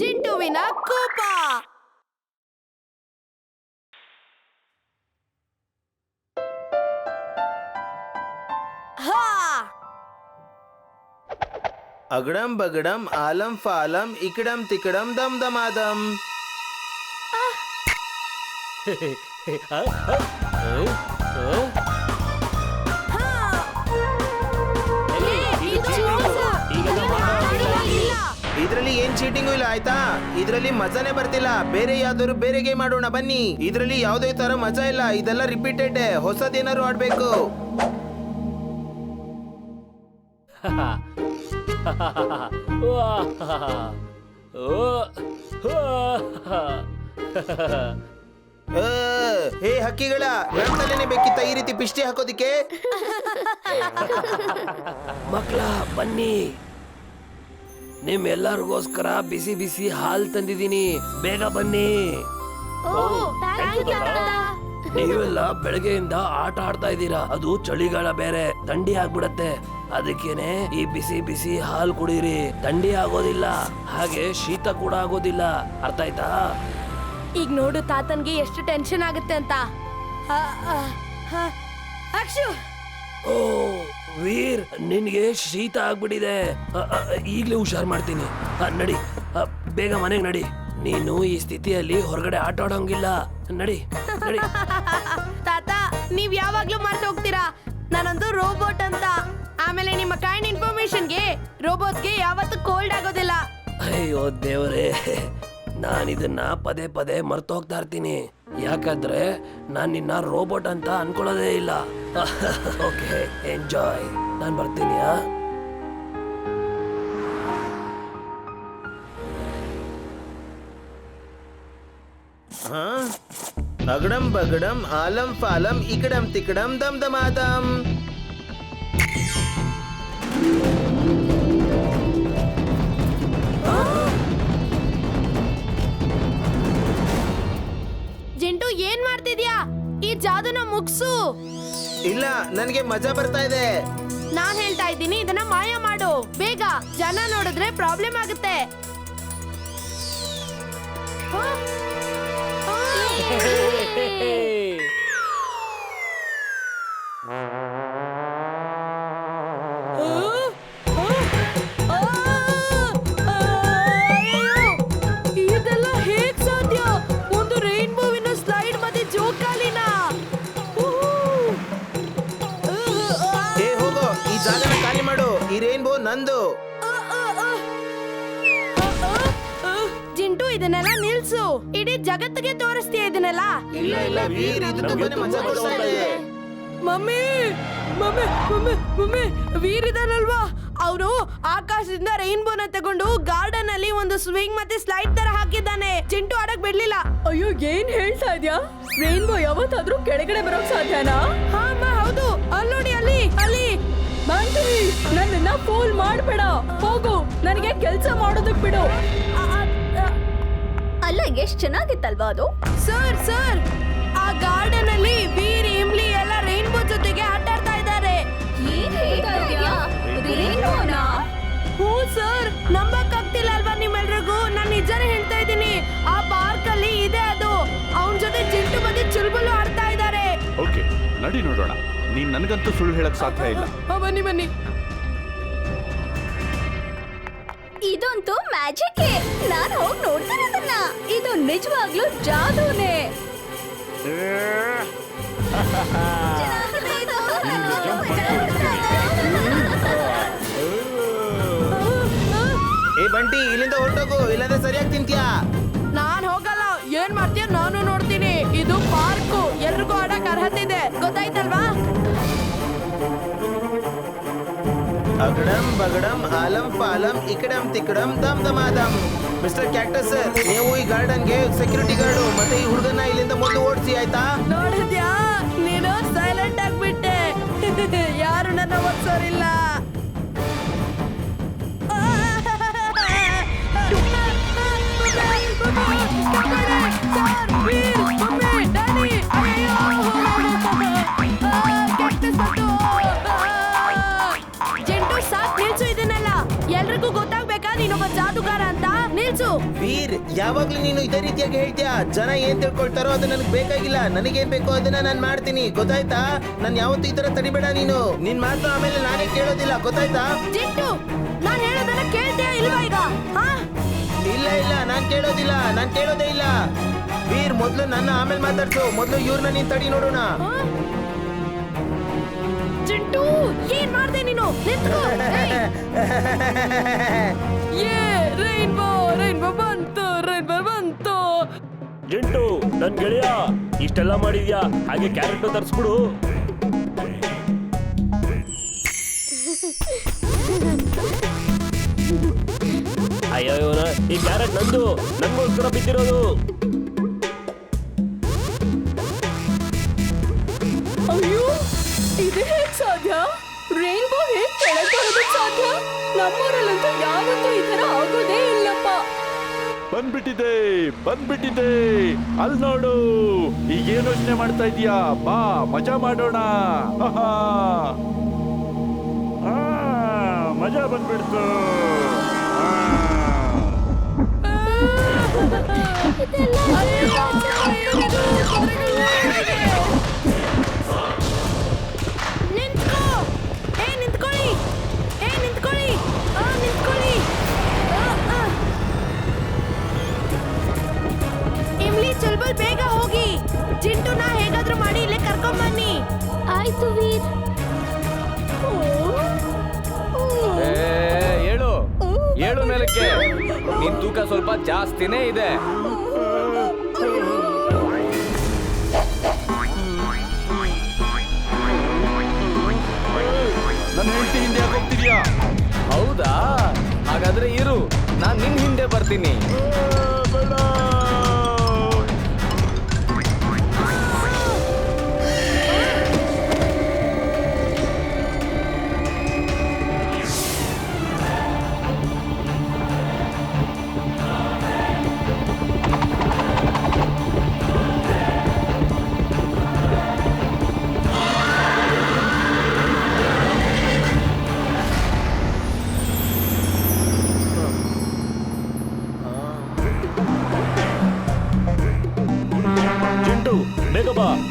ಜಿಂಟುವಿನ ಕೋಪ. अगड़म बगड़म आलम फालम इकड़म तिकड़म दम दमादम. ಇದ್ರಲ್ಲಿ ಏನ್ ಚೀಟಿಂಗು ಇಲ್ಲ ಆಯ್ತಾ. ಇದ್ರಲ್ಲಿ ಮಜಾನೇ ಬರ್ತಿಲ್ಲ. ಬೇರೆ ಯಾವ್ದಾದ್ರು ಬೇರೆ ಗೇಮ್ ಆಡೋಣ ಬನ್ನಿ. ಇದ್ರಲ್ಲಿ ಯಾವ್ದೇ ತರ ಮಜಾ ಇಲ್ಲ. ಇದೆಲ್ಲ ರಿಪೀಟೆಡ್. ಹೊಸದೇನಾದ್ರು ಆಡ್ಬೇಕು. ಹೇ ಹಕ್ಕಿಗಳ, ನನ್ ತಲೆನೇ ಬೇಕಿತ್ತ ಈ ರೀತಿ ಪಿಷ್ಟಿ ಹಾಕೋದಿಕ್ಕೆ? ಮಕ್ಕಳ ಬನ್ನಿ, ನಿಮ್ಮೆಲ್ಲರಿಗೋಸ್ಕರ ಬಿಸಿ ಬಿಸಿ ಹಾಲ್ ತಂದಿದ್ದೀನಿ, ಬೇಗ ಬನ್ನಿ. ನೀವೆಲ್ಲ ಬೆಳಗ್ಗೆಯಿಂದ ಆಟ ಆಡ್ತಾ ಇದ್ದೀರಾ. ಅದು ಚಳಿಗಾಲ ಬೇರೆ, ಥಂಡಿ ಆಗ್ಬಿಡತ್ತೆ. ಅದಕ್ಕೇನೆ ಈ ಬಿಸಿ ಬಿಸಿ ಹಾಲ್ ಕುಡೀರಿ. ಥಂಡಿ ಆಗೋದಿಲ್ಲ, ಹಾಗೆ ಶೀತ ಕೂಡ ಆಗೋದಿಲ್ಲ. ಅರ್ಥ ಆಯ್ತಾ? ಈಗ ನೋಡು ತಾತನ್ಗೆ ಎಷ್ಟು ಟೆನ್ಷನ್ ಆಗುತ್ತೆ ಅಂತ. ಅಕ್ಷು, ಓ ವೀರ್, ನಿನ್ಗೆ ಶೀತ ಆಗ್ಬಿಟ್ಟಿದೆ. ಈಗ್ಲೇ ಹುಷಾರ್ ಮಾಡ್ತೀನಿ. ನಡಿ, ಬೇಗ ಮನೆಗೆ ನಡಿ. ನೀನು ಈ ಸ್ಥಿತಿಯಲ್ಲಿ ಹೊರಗಡೆ ಆಟ ಆಡೋಂಗಿಲ್ಲ. ನಡಿ ನಡಿ. ತಾತ, ನೀವ್ ಯಾವಾಗ್ಲೂ ಮರ್ತು ಹೋಗ್ತೀರಾ ನಾನೊಂದು ರೋಬೋಟ್ ಅಂತ. ಆಮೇಲೆ ನಿಮ್ಮ ಕೈಂಡ್ ಇನ್ಫಾರ್ಮೇಶನ್ಗೆ ರೋಬೋಟ್ಗೆ ಯಾವತ್ತೂ ಕೋಲ್ಡ್ ಆಗೋದಿಲ್ಲ. ಅಯ್ಯೋ ದೇವರೇ, ನಾನಿದನ್ನ ಪದೇ ಪದೇ ಮರ್ತು ಹೋಗ್ತಾ ಇರ್ತೀನಿ. ಯಾಕಂದ್ರೆ ನಾನ್ ನಿನ್ನ ರೋಬೋಟ್ ಅಂತ ಅನ್ಕೊಳ್ಳೋದೇ ಇಲ್ಲ. Okay, enjoy. ನಾನ್ ಬರ್ತೀನಿ. अगड़म बगड़म आलम फालम इकड़म तिकड़म दम दमादम. ಜಿಂಟು, ಏನ್ ಮಾಡ್ತಿದ್ಯಾ? ಈ ಜಾದುನ ಮುಗ್ಸು. ಇಲ್ಲ, ನನಗೆ ಮಜಾ ಬರ್ತಾ ಇದೆ. ನಾನ್ ಹೇಳ್ತಾ ಇದ್ದೀನಿ, ಇದನ್ನ ಮಾಯ ಮಾಡು ಬೇಗ. ಜನ ನೋಡಿದ್ರೆ ಪ್ರಾಬ್ಲಮ್ ಆಗುತ್ತೆ. ಇದೆಲ್ಲ ಹೇಗ್ ಸಾಧ್ಯ? ಒಂದು ರೈನ್ಬೋವಿನ ಸ್ಲೈಡ್ ಮತ್ತೆ ಜೋಕಾಲಿನ. ಹೋಗೋ, ಈ ಜಾಗನ ಖಾಲಿ ಮಾಡು. ಈ ರೈನ್ಬೋ ನಂದು. ಜಿಂಟು, ಇದನ್ನೆಲ್ಲ ನಿಲ್ಸು. ಇಡೀ ಜಗತ್ತಿಗೆ ತೋರಿಸ್ತೀಯ ಇದನ್ನೆಲ್ಲ. ಇಲ್ಲ ಇಲ್ಲ ವೀರ್, ಇದು ತುಂಬಾನೇ ಮಜಾ ಕೊಡ್ತಾ ಇದೆ. ಮಮ್ಮಿ ಮಮ್ಮಿ ಮಮ್ಮಿ ಮಮ್ಮಿ, ವೀರ್ ಇದಾನಲ್ವಾ, ಅವನು ಆಕಾಶದಿಂದ ರೈನ್ಬೋನ ತಗೊಂಡು ಗಾರ್ಡನ್ ಅಲ್ಲಿ ಒಂದು ಸ್ವಿಂಗ್ ಮತ್ತೆ ಸ್ಲೈಡ್ ತರ ಹಾಕಿದ್ದಾನೆ. ಚಿಂಟು ಆಡಕ್ ಬಿಡ್ಲಿಲ್ಲ. ಅಯ್ಯೋ, ಏನ್ ಹೇಳ್ತಾ ಇದ್ಯಾ? ರೈನ್ಬೋ ಯಾವತ್ತಾದ್ರೂ ಕೆಳಗಡೆ ಬರೋಕ್ ಸಾಧ್ಯನಾ? ಹಾ ಅಮ್ಮ, ಹೌದು. ಅಲ್ಲಿ ಅಲ್ಲಿ ಅಲ್ಲಿ. ಬಂಟಿ, ನನ್ನನ್ನ ಫೋಲ್ ಮಾಡ್ಬೇಡ. ಹೋಗು, ನನಗೆ ಕೆಲ್ಸ ಮಾಡೋದಕ್ ಬಿಡು. ಅಲ್ಲ, ಎಷ್ಟ್ ಚೆನ್ನಾಗಿತ್ತಲ್ವಾ ಅದು? ಸರ್ ಸರ್, ಆ ಗಾರ್ಡನ್ ಅಲ್ಲಿ ವೀರ್, ಇಮ್ಲಿ ಎಲ್ಲ ರೈನ್ಬೋ ಜೊತೆಗೆ ಆಟ ಆಡ್ತಾ ಇದ್ದಾರೆ. ಹ್ಞೂ ಸರ್, ನಂಬಕ್ ಆಗ್ತಿಲ್ಲ ಅಲ್ವಾ ನಿಮ್ಮೆಲ್ರಿಗೂ? ನಾನ್ ನಿಜಾನೇ ಹೇಳ್ತಾ ಇದ್ದೀನಿ. ಆ ಪಾರ್ಕ್ ಅಲ್ಲಿ ಇದೆ ಅದು. ಅವನ ಜೊತೆ ಜಿಂಟು ಬಂದು ಚುಲ್ಬುಲು ಆಡ್ತಾ ಇದ್ದಾರೆ. ಓಕೆ, ನಡಿ ನೋಡೋಣ. ನೀನ್ ನನ್ಗಂತೂ ಸುಳ್ಳು ಹೇಳಕ್ ಸಾಧ್ಯ ಇಲ್ಲ. ಬನ್ನಿ ಬನ್ನಿ. ಇದಂತೂ ಮ್ಯಾಜಿಕ್. ನಾನು ಹೋಗಿ ನೋಡ್ತೀನಿ ಅದನ್ನ. ಇದು ನಿಜವಾಗ್ಲೂ ಜಾದೂನೇ. ಏ ಬಂಟಿ, ಇಲ್ಲಿಂದ ಹೊರಟೋಗು, ಇಲ್ಲಾಂದ್ರೆ ಸರಿಯಾಗಿ ತಿಂತೀಯಾ. ನಾನ್ ಹೋಗಲ್ಲ. ಏನ್ ಮಾಡ್ತೀಯ ನಾನು ನೋಡ್ತೀನಿ. ಇದು ಪಾರ್ಕು, ಎಲ್ರಿಗೂ ಆಡಕ್ ಅರ್ಹತೆ ಇದೆ, ಗೊತ್ತಾಯ್ತಲ್ವಾ? ಅಗಡಂ ಬಗಡಂ ಆಲಂ ಫಾಲಂ ಇಕಡಂ ತಿಕಡಂ ದಮ್ ದಮಾದಮ್. ಮಿಸ್ಟರ್ ಕ್ಯಾಕ್ಟಸ್ ಸರ್, ನೀವು ಈ ಗಾರ್ಡನ್ಗೆ ಸೆಕ್ಯೂರಿಟಿ ಗಾರ್ಡು. ಮತ್ತೆ ಈ ಹುಡುಗನ ಇಲ್ಲಿಂದ ಮೊದಲು ಓಡಿಸಿ, ಆಯ್ತಾ? ನೋಡಿದ್ಯಾ, ನೀನು ಸೈಲೆಂಟ್ ಆಗ್ಬಿಟ್ಟೆ. ಯಾರು ನನ್ನ ಒಪ್ಸೋರಿಲ್ಲ. ಜಿಂಟು, ಸಾಕ್ ನಿಲ್ಸು ಇದನ್ನೆಲ್ಲ. ಎಲ್ರಿಗೂ ಗೊತ್ತಾಗ್ಬೇಕಾ ನೀನೊಬ್ಬ ಜಾದುಗಾರ ಅಂತ. ನಿಲ್ಸು. ವೀರ್, ಯಾವಾಗ್ಲೂ ನೀನು ಇದೇ ರೀತಿಯಾಗಿ ಹೇಳ್ತೀಯಾ. ಜನ ಏನ್ ತಿಳ್ಕೊಳ್ತಾರೋ ಅದು ನನಗೆ ಬೇಕಾಗಿಲ್ಲ. ನನಗೇನ್ ಬೇಕೋ ಅದನ್ನ ನಾನು ಮಾಡ್ತೀನಿ, ಗೊತ್ತಾಯ್ತಾ? ನಾನು ಯಾವತ್ತೂ ಈ ತರ ತಡಿಬೇಡ ನೀನು. ನಿನ್ ಮಾತು ಆಮೇಲೆ ನಾನೇ ಕೇಳೋದಿಲ್ಲ, ಗೊತ್ತಾಯ್ತಾ? ಜಿಂಟು, ನಾನ್ ಹೇಳೋದನ್ನ ಕೇಳ್ತೀಯಾ ಇಲ್ವಾ ಈಗ? ಇಲ್ಲ ಇಲ್ಲ, ನಾನ್ ಕೇಳೋದೇ ಇಲ್ಲ. ವೀರ್, ಮೊದ್ಲು ನನ್ನ ಆಮೇಲೆ ಮಾತಾಡ್ಸು. ಮೊದ್ಲು ಇವ್ರನ್ನ ನೀನ್ ತಡಿ ನೋಡೋಣ. ಜಿಂಟು, ಏನ್ ಮಾಡ್ದೆ ನೀನು? ನಿಂತ್ಕೋ. ರೈನ್ಬೋ ಬಂತು. ಜಿಂಟು, ನನ್ ಗೆಳೆಯ, ಇಷ್ಟೆಲ್ಲ ಮಾಡಿದ್ಯಾ, ಹಾಗೆ ಕ್ಯಾರೆಟ್ ತರಿಸ್ಬಿಡು. ಅಯ್ಯೋ, ಈ ಕ್ಯಾರೆಟ್ ನಂದು, ನನ್ಗೋಸ್ಕರ ಬಿದ್ದಿರೋದು. ಅಯ್ಯೋ, ಇದು ಹೇಗ್ ಸಾಧ್ಯ? ರೈನ್ಬೋ ಹೇಗ್ ಕೆಳಗೆ ಬರೋದಕ್ಕೆ ಸಾಧ್ಯ? ನಮ್ಮೂರಲ್ಲಂತೂ ಯಾವತ್ತೂ ಈ ತರ ಆಗೋದೇ ಇಲ್ಲಪ್ಪ. ಬಂದ್ಬಿಟ್ಟಿದೆ. ಅಲ್ಲಿ ನೋಡು, ಈಗೇನು ಯೋಚನೆ ಮಾಡ್ತಾ ಇದೀಯಾ? ಬಾ, ಮಜಾ ಮಾಡೋಣ. ಮಜಾ ಬಂದ್ಬಿಡ್ತು. ನಿಂತ್ಕೊಳ್ಳಿ. ಇಮ್ಲಿ, ಸ್ವಲ್ಪ ಬೇಗ ಹೋಗಿ. ಜಿಂಟುನ ಹೇಗಾದ್ರೂ ಮಾಡಿ ಇಲ್ಲೇ ಕರ್ಕೊಂಬನ್ನಿ. ಆಯ್ತು ವೀರ್. ಏಳು ಮೇಲಕ್ಕೆ. ನಿನ್ ತೂಕ ಸ್ವಲ್ಪ ಜಾಸ್ತಿನೇ ಇದೆ. ನನ್ನ ಹೆಂಡತಿ ಹಿಂದೆ ಹೋಗ್ತಿದ್ಯಾ? ಹೌದಾ? ಹಾಗಾದ್ರೆ ಇರು, ನಾನ್ ನಿನ್ ಹಿಂದೆ ಬರ್ತೀನಿ.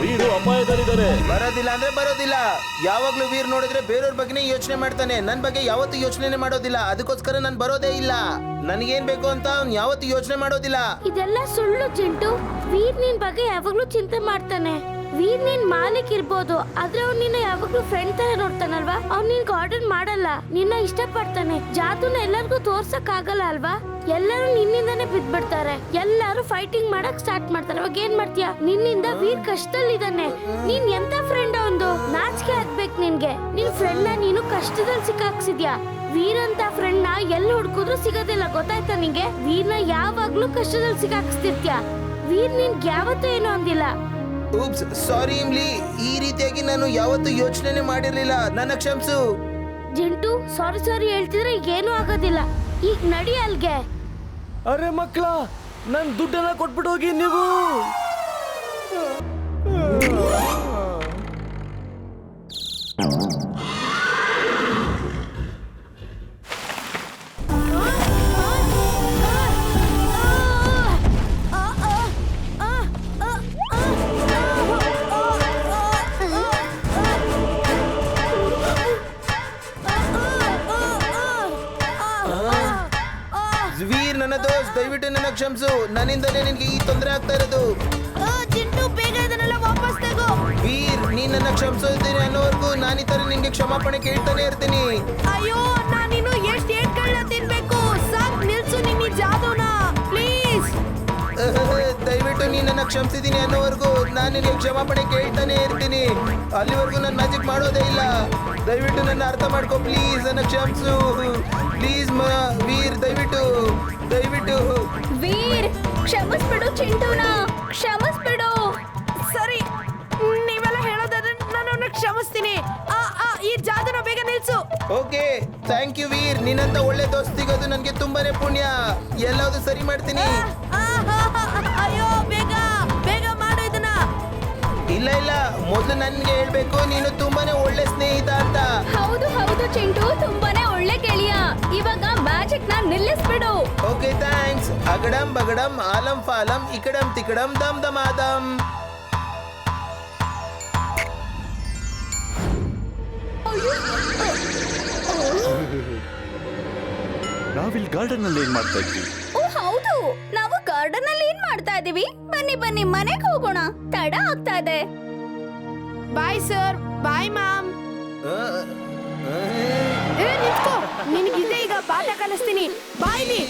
ವೀರು ಅಪಾಯದಲ್ಲಿದ್ದಾರೆ. ಬರೋದಿಲ್ಲ ಅಂದ್ರೆ ಬರೋದಿಲ್ಲ. ಯಾವಾಗ್ಲೂ ವೀರ್ ನೋಡಿದ್ರೆ ಬೇರೆಯವ್ರ ಬಗ್ಗೆನೇ ಯೋಚನೆ ಮಾಡ್ತಾನೆ. ನನ್ ಬಗ್ಗೆ ಯಾವತ್ತೂ ಯೋಚನೆ ಮಾಡೋದಿಲ್ಲ. ಅದಕ್ಕೋಸ್ಕರ ನಾನು ಬರೋದೇ ಇಲ್ಲ. ನನಗೇನ್ ಬೇಕು ಅಂತ ಅವ್ನು ಯಾವತ್ತೂ ಯೋಚನೆ ಮಾಡೋದಿಲ್ಲ. ಇದೆಲ್ಲ ಸುಳ್ಳು ಜಿಂಟು. ವೀರ್ ನಿನ್ ಬಗ್ಗೆ ಯಾವಾಗ್ಲೂ ಚಿಂತೆ ಮಾಡ್ತಾನೆ. ವೀರ್ ನಿನ್ ಮಾಲಿಕ್ ಇರ್ಬೋದು, ಆದ್ರೆ ಅವ್ನು ನಿನ್ನ ಯಾವಾಗ್ಲೂ ಫ್ರೆಂಡ್ ತರ ನೋಡ್ತಾನಲ್ವಾ. ಅವ್ನು ನಿನ್ ಗಾರ್ಡನ್ ಮಾಡಲ್ಲ, ನಿನ್ನ ಇಷ್ಟ ಪಡ್ತಾನೆ. ಜಾದೂನ ಎಲ್ಲರಿಗೂ ತೋರ್ಸಕ್ ಆಗಲ್ಲ ಅಲ್ವಾ. ಎಲ್ಲರೂ ನಿನ್ನಿಂದಾನೇ ಬಿದ್ಬಿಡ್ತಾರೆ. ಎಲ್ಲರೂ ಫೈಟಿಂಗ್ ಮಾಡಕ್ ಸ್ಟಾರ್ಟ್ ಮಾಡ್ತಾರೆ. ಅವಾಗ ಏನ್ ಮಾಡ್ತೀಯಾ? ನಿನ್ನಿಂದ ವೀರ್ ಕಷ್ಟದಲ್ಲಿದ್ದಾನೆ. ನೀನ್ ಎಂತ ಫ್ರೆಂಡ್ ಒಂದು? ನಾಚಿಕೆ ಆಗ್ಬೇಕು ನಿನ್ಗೆ. ನಿನ್ ಫ್ರೆಂಡ್ ನ ನೀನು ಕಷ್ಟದಲ್ಲಿ ಸಿಕ್ಕಾಕ್ಸಿದ್ಯಾ. ವೀರ್ ಅಂತ ಫ್ರೆಂಡ್ ನ ಎಲ್ಲಿ ಹುಡ್ಕಿದ್ರು ಸಿಗೋದಿಲ್ಲ, ಗೊತ್ತಾಯ್ತಾ ನಿಂಗೆ? ವೀರ್ನ ಯಾವಾಗ್ಲೂ ಕಷ್ಟದಲ್ಲಿ ಸಿಕ್ಕಾಕ್ಸ್ತಿರ್ತೀಯ. ವೀರ್ ನಿನ್ಗೆ ಯಾವತ್ತೂ ಏನೋ ಅಂದಿಲ್ಲ. ಉಪ್ಸ್, ಸಾರಿ ಇಮ್ಲಿ. ಈ ರೀತಿಯಾಗಿ ನಾನು ಯಾವತ್ತೂ ಯೋಚನೆ ಮಾಡಿರ್ಲಿಲ್ಲ. ನನ್ನ ಕ್ಷಮಿಸು. ಜಿಂಟು, ಸಾರಿ ಹೇಳ್ತಿದ್ರೆ ಏನೂ ಆಗೋದಿಲ್ಲ. ಈಗ ನಡಿ ಅಲ್ಗೆ. ಅರೆ ಮಕ್ಳ, ನನ್ ದುಡ್ಡೆಲ್ಲ ಕೊಟ್ಬಿಟ್ಟು ಹೋಗಿ ನೀವು. ವೀರ್, ನನ್ನ ದೋಸ್ತ್, ದಯವಿಟ್ಟು ನನ್ನ ಕ್ಷಮಿಸು. ನನ್ನಿಂದಲೇ ನಿನ್ಗೆ ಈ ತೊಂದರೆ ಆಗ್ತಾ ಇರೋದು. ಜಿಂಟು, ಬೇಗ ಇದನ್ನೆಲ್ಲ ವಾಪಸ್ ತಗೋ. ವೀರ್, ನೀನ್ ನನ್ನ ಕ್ಷಮಿಸೋದಿರಿ ಅನ್ನೋವರೆಗೂ ನಾನು ಈ ತರ ನಿನ್ಗೆ ಕ್ಷಮಾಪಣೆ ಕೇಳ್ತಾನೆ ಇರ್ತೀನಿ. ಅಯ್ಯೋ, ನಾನಿನ್ನು ಎಷ್ಟು ಏಟ್ಗಳನ್ನ ತಿನ್ಬೇಕು? ಸಾಕ್, ನಿಲ್ಸು ನಿನ್ನ ಜಾದೂನ ಪ್ಲೀಸ್. ದಯವಿಟ್ಟು ನೀನ್ ನನ್ನ ಕ್ಷಮಿಸಿದೀನಿ ಅನ್ನೋವರೆಗೂ ನಾನು ನಿನ್ಗೆ ಕ್ಷಮಾಪಣೆ ಕೇಳ್ತಾನೆ ಇರ್ತೀನಿ. ಅಲ್ಲಿವರೆಗೂ ನಾನು ಮ್ಯಾಜಿಕ್ ಮಾಡೋದೇ ಇಲ್ಲ. ದಯವಿಟ್ಟು ನನ್ನ ಅರ್ಥ ಮಾಡ್ಕೋ ಪ್ಲೀಸ್. ನನ್ನ ಕ್ಷಮಿಸು ಪ್ಲೀಸ್. ವೀರ್, ದಯವಿಟ್ಟು. ವೀರ್, ಕ್ಷಮಿಸ್ಬಿಡು ಚಿಂಟುನ, ಕ್ಷಮಿಸ್ಬಿಡು. ಸರಿ, ನೀವೆಲ್ಲ ಹೇಳೋದಾದ್ರೆ ನಾನು ಅವನ್ನ ಕ್ಷಮಿಸ್ತೀನಿ. ಈ ಜಾದೂನ ಬೇಗ ನಿಲ್ಸು. ಓಕೆ, ಥ್ಯಾಂಕ್ ಯು ವೀರ್. ನಿನ್ನಂತ ಒಳ್ಳೆ ದೋಸ್ತ್ ಸಿಗೋದು ನನಗೆ ತುಂಬಾನೇ ಪುಣ್ಯ. ಎಲ್ಲಾವುದು ಸರಿ ಮಾಡ್ತೀನಿ. ಅಯ್ಯೋ, ಬೇಗ ಮಾಡು ಇದನ್ನ. ಇಲ್ಲ ಇಲ್ಲ, ಮೊದಲು ನನ್ಗೆ ಹೇಳ್ಬೇಕು ನೀನು ತುಂಬಾನೇ ಒಳ್ಳೆ ಸ್ನೇಹಿತ ಅಂತ. ಹೌದು ಹೌದು ಚಿಂಟು, ತುಂಬಾನೇ ಒಳ್ಳೆ ಗೆಳೆಯ. ಇವಾಗ ಮ್ಯಾಜಿಕ್ ನ ನಿಲ್ಲಿಸ್ಬಿಡು. Okay thanks. ಅಗಡಂ ಬಗಡಂ ಆಲಂ ಫಾಲಂ ಇಕಡಂ ತಿಕಡಂ ದಮ್ ದಮಾದಂ. ನಾವಿಲ್ಲಿ ಗಾರ್ಡನ್ ಅಲ್ಲಿ ಏನ್ ಮಾಡ್ತಾ ಇದ್ವಿ? ಓ ಹೌದು, ನಾವು ಗಾರ್ಡನ್ ಅಲ್ಲಿ ಏನ್ ಮಾಡ್ತಾ ಇದೀವಿ? ಬನ್ನಿ ಬನ್ನಿ ಮನೆಗೆ ಹೋಗೋಣ, ತಡ ಆಗ್ತಾ ಇದೆ. Bye sir, bye ma'am. ಆ, ಆ, ನಿಂತ್ಕೋ, ನಿನಗಿದೆ ಈಗ ಪಾಠ ಕಲಿಸ್ತೀನಿ. ಬಾಯ್ಲಿ